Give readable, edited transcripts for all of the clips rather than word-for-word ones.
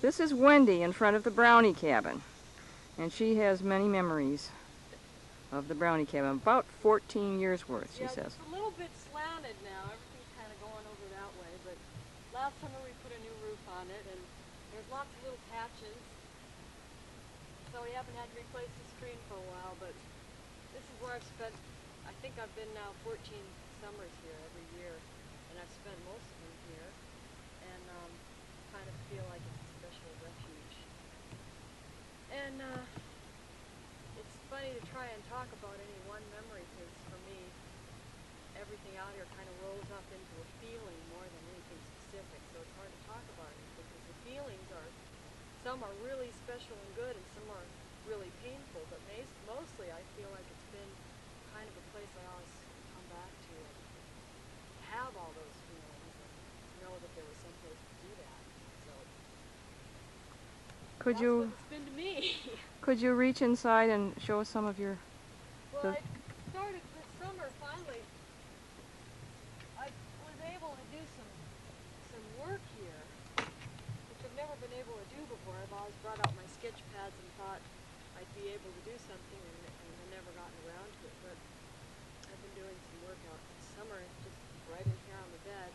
This is Wendy in front of the Brownie Cabin, and she has many memories of the Brownie Cabin, about 14 years worth, she says. It's a little bit slanted now, everything's kind of going over that way, but last summer we put a new roof on it, and there's lots of little patches, so we haven't had to replace the screen for a while, but this is where I've spent, I think I've been now 14 summers here every year, and I've spent most of them here, and kind of feel like it's a special refuge. And it's funny to try and talk about any one memory, because for me, everything out here kind of rolls up into a feeling more than anything specific, so it's hard to talk about it, because the feelings are, some are really special and good, and some are really painful, but mostly I feel like it's been kind of a place I always come back to and have all those feelings and know that there was some place to do that. So Could that's what it's been to me. Could you reach inside and show us some of your... Well, I started this summer finally. I was able to do some work here, which I've never been able to do before. I've always brought out my sketch pads and thought I'd be able to do something, and I've never gotten around to it. But I've been doing some work out this summer, just right in here on the bed.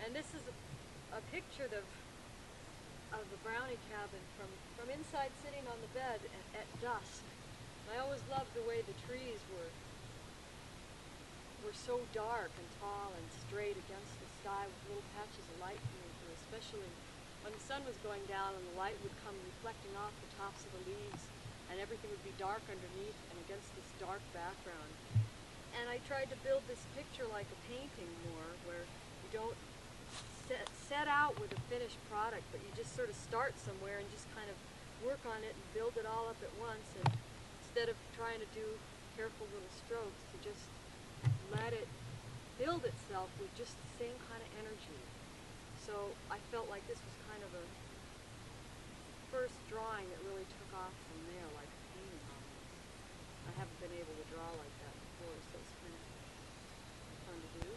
And this is a picture of the Brownie Cabin from inside, sitting on the bed at dusk. And I always loved the way the trees were so dark and tall and straight against the sky with little patches of light coming through, especially when the sun was going down and the light would come reflecting off the tops of the leaves, and everything would be dark underneath and against this dark background. And I tried to build this picture like a painting more, where you don't set out with a finished product, but you just sort of start somewhere and just kind of work on it and build it all up at once, and instead of trying to do careful little strokes, to just let it build itself with just the same kind of energy. So I felt like this was kind of a first drawing that really took off from there, like a painting almost. I haven't been able to draw like that before, so it's kind of fun to do.